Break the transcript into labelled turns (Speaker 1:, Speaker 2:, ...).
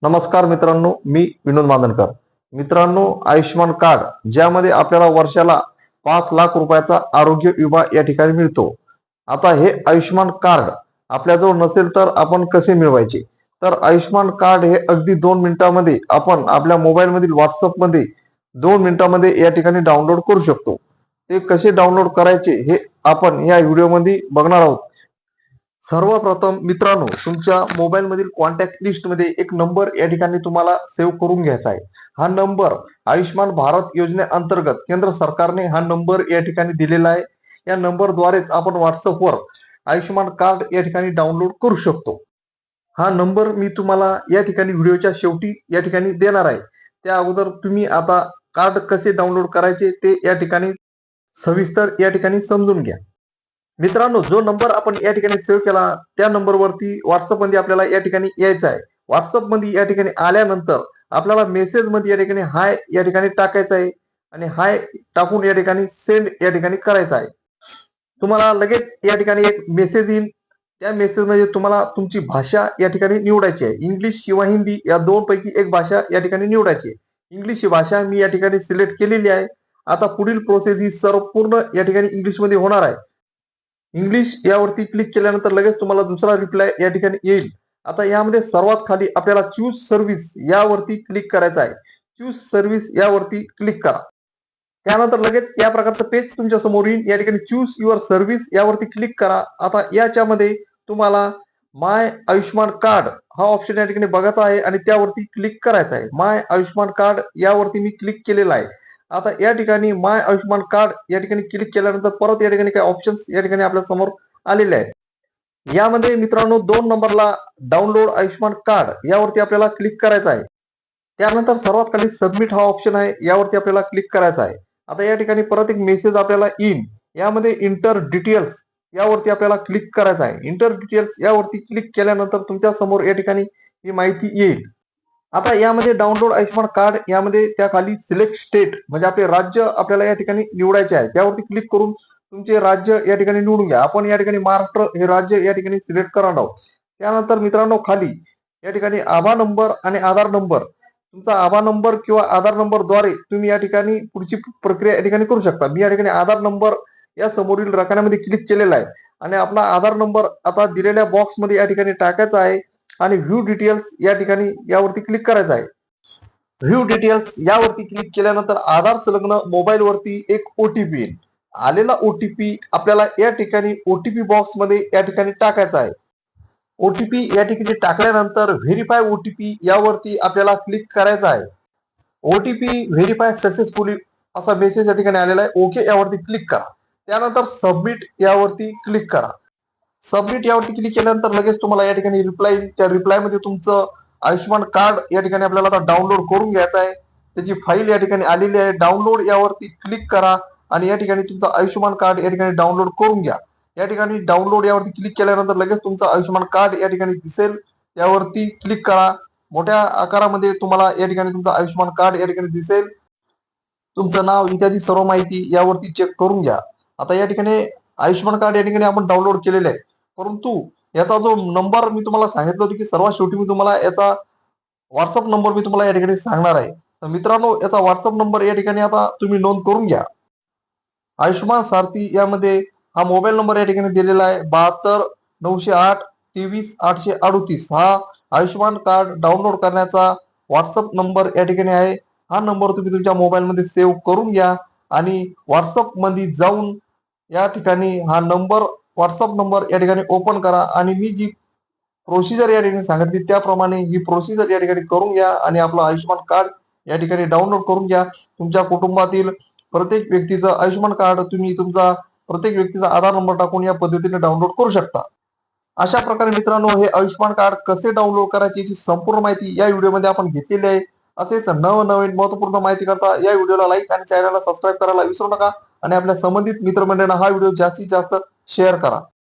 Speaker 1: नमस्कार मित्रांनो, मी विनोद मांदणकर. मित्रांनो, आयुष्यमान कार्ड ज्यामध्ये आपल्याला वर्षाला 5 लाख रुपयाचा आरोग्य विमा या ठिकाणी मिळतो. आता हे आयुष्यमान कार्ड आपल्याजवळ नसेल तर आपण कसे मिळवायचे? तर आयुष्यमान कार्ड हे अगदी 2 मिनिटांमध्ये आपण आपल्या मोबाईल मधील व्हॉट्सअपमध्ये 2 मिनिटांमध्ये या ठिकाणी डाउनलोड करू शकतो. ते कसे डाउनलोड करायचे हे आपण या व्हिडिओमध्ये बघणार आहोत. सर्वप्रथम मित्रांनो, तुमच्या मोबाईल मधील कॉन्टॅक्ट लिस्ट मध्ये एक नंबर या ठिकाणी तुम्हाला सेव्ह करून घ्यायचा आहे. हा नंबर आयुष्यमान भारत योजनेअंतर्गत केंद्र सरकारने हा नंबर या ठिकाणी दिलेला आहे. या नंबरद्वारेच आपण व्हॉट्सअपवर आयुष्यमान कार्ड या ठिकाणी डाउनलोड करू शकतो. हा नंबर मी तुम्हाला या ठिकाणी व्हिडिओच्या शेवटी या ठिकाणी देणार आहे. त्या अगोदर तुम्ही आता कार्ड कसे डाउनलोड करायचे ते या ठिकाणी सविस्तर या ठिकाणी समजून घ्या. मित्रांनो, जो नंबर आपण या ठिकाणी सेव्ह केला त्या नंबरवरती व्हॉट्सअप मध्ये आपल्याला या ठिकाणी यायचं आहे. व्हॉट्सअप मध्ये या ठिकाणी आल्यानंतर आपल्याला मेसेज मध्ये या ठिकाणी हाय या ठिकाणी टाकायचं आहे आणि हाय टाकून या ठिकाणी सेंड या ठिकाणी करायचं आहे. तुम्हाला लगेच या ठिकाणी एक मेसेज येईल. त्या मेसेज मध्ये तुम्हाला तुमची भाषा या ठिकाणी निवडायची आहे. इंग्लिश किंवा हिंदी या दोन पैकी एक भाषा या ठिकाणी निवडायची आहे. इंग्लिश ही भाषा मी या ठिकाणी सिलेक्ट केलेली आहे. आता पुढील प्रोसेस ही सर्व पूर्ण या ठिकाणी इंग्लिश मध्ये होणार आहे. इंग्लिश यावरती क्लिक केल्यानंतर लगेच तुम्हाला दुसरा रिप्लाय या ठिकाणी येईल. आता यामध्ये सर्वात खाली आपल्याला चूज सर्व्हिस यावरती क्लिक करायचं आहे. चूज सर्व्हिस यावरती क्लिक करा. त्यानंतर लगेच या प्रकारचं पेज तुमच्या समोर येईल. या ठिकाणी चूज युअर सर्व्हिस यावरती क्लिक करा. आता याच्यामध्ये तुम्हाला माय आयुष्यमान कार्ड हा ऑप्शन या ठिकाणी बघायचा आहे आणि त्यावरती क्लिक करायचा आहे. माय आयुष्यमान कार्ड यावरती मी क्लिक केलेला आहे. आता या ठिकाणी माय आयुष्यमान कार्ड या ठिकाणी क्लिक केल्यानंतर परत या ठिकाणी काही ऑप्शन्स या ठिकाणी आपल्या समोर आलेले आहेत. यामध्ये मित्रांनो 2 नंबरला डाउनलोड आयुष्यमान कार्ड यावरती आपल्याला क्लिक करायचं आहे. त्यानंतर सर्वात खाली सबमिट हा ऑप्शन आहे, यावरती आपल्याला क्लिक करायचा आहे. आता या ठिकाणी परत एक मेसेज आपल्याला येईल. यामध्ये इंटर डिटेल्स यावरती आपल्याला क्लिक करायचं आहे. इंटर डिटेल्स यावरती क्लिक केल्यानंतर तुमच्या समोर या ठिकाणी ही माहिती येईल. आता यामध्ये डाउनलोड आयुष्यमान कार्ड यामध्ये त्या खाली सिलेक्ट स्टेट म्हणजे आपले राज्य आपल्याला या ठिकाणी निवडायचे आहे. त्यावरती क्लिक करून तुमचे राज्य या ठिकाणी निवडून घ्या. आपण या ठिकाणी महाराष्ट्र हे राज्य या ठिकाणी सिलेक्ट करणार आहोत. त्यानंतर मित्रांनो खाली या ठिकाणी आधार नंबर आणि आधार नंबर तुमचा आधार नंबर किंवा आधार नंबरद्वारे तुम्ही या ठिकाणी पुढची प्रक्रिया या ठिकाणी करू शकता. मी या ठिकाणी आधार नंबर या समोरील रकान्यामध्ये क्लिक केलेला आहे आणि आपला आधार नंबर आता दिलेल्या बॉक्समध्ये या ठिकाणी टाकायचा आहे आणि व्ह्यू डिटेल्स या ठिकाणी यावरती क्लिक करायचं आहे. व्ह्यू डिटेल्स यावरती क्लिक केल्यानंतर आधार संलग्न मोबाईल वरती एक ओटीपी येईल. आलेला ओटीपी आपल्याला या ठिकाणी ओटीपी बॉक्स मध्ये या ठिकाणी टाकायचा आहे. ओटीपी या ठिकाणी टाकल्यानंतर व्हेरीफाय ओटीपी यावरती आपल्याला क्लिक करायचं आहे. ओटीपी व्हेरीफाय सक्सेसफुली असा मेसेज या ठिकाणी आलेला आहे. ओके यावरती क्लिक करा. त्यानंतर सबमिट यावरती क्लिक करा. सबमिट यावरती क्लिक केल्यानंतर लगेच तुम्हाला या ठिकाणी रिप्लाय येईल. त्या रिप्लाय मध्ये तुमचं आयुष्यमान कार्ड या ठिकाणी आपल्याला आता डाउनलोड करून घ्यायचं आहे. त्याची फाईल या ठिकाणी आलेली आहे. डाउनलोड यावरती क्लिक करा आणि या ठिकाणी तुमचं आयुष्यमान कार्ड या ठिकाणी डाउनलोड करून घ्या. या ठिकाणी डाउनलोड यावरती क्लिक केल्यानंतर लगेच तुमचं आयुष्यमान कार्ड या ठिकाणी दिसेल. यावरती क्लिक करा. मोठ्या आकारामध्ये तुम्हाला या ठिकाणी तुमचं आयुष्यमान कार्ड या ठिकाणी दिसेल. तुमचं नाव इत्यादी सर्व माहिती यावरती चेक करून घ्या. आता या ठिकाणी आयुष्यमान कार्ड या ठिकाणी आपण डाउनलोड केलेलं आहे. परंतु याचा जो नंबर मी तुम्हाला सांगितलं होतं की सर्वात शेवटी मी तुम्हाला याचा व्हॉट्सअप नंबर मी तुम्हाला या ठिकाणी सांगणार आहे. तर मित्रांनो, याचा व्हॉट्सअप नंबर या ठिकाणी आता तुम्ही नोंद करून घ्या. आयुष्यमान सारथी यामध्ये हा मोबाईल नंबर या ठिकाणी दिलेला आहे 72 908 23 838. हा आयुष्यमान कार्ड डाउनलोड करण्याचा व्हॉट्सअप नंबर या ठिकाणी आहे. हा नंबर तुम्ही तुमच्या मोबाईल मध्ये सेव्ह करून घ्या आणि व्हॉट्सअप मध्ये जाऊन या ठिकाणी हा नंबर व्हॉट्सअप नंबर या ठिकाणी ओपन करा आणि मी जी प्रोसिजर या ठिकाणी सांगितली त्याप्रमाणे ही प्रोसिजर या ठिकाणी करून घ्या आणि आपलं आयुष्यमान कार्ड या ठिकाणी डाउनलोड करून घ्या. तुमच्या कुटुंबातील प्रत्येक व्यक्तीचं आयुष्यमान कार्ड तुम्ही तुमचा प्रत्येक व्यक्तीचा आधार नंबर टाकून या पद्धतीने डाउनलोड करू शकता. अशा प्रकारे मित्रांनो, हे आयुष्यमान कार्ड कसे डाउनलोड करायचे याची संपूर्ण माहिती या व्हिडिओमध्ये आपण घेतलेली आहे. असेच नवनवीन महत्वपूर्ण माहिती करता या व्हिडिओला लाईक आणि चॅनलला सबस्क्राईब करायला विसरू नका आणि आपल्या संबंधित मित्रमंडळींना हा व्हिडिओ जास्तीत जास्त शेअर करा.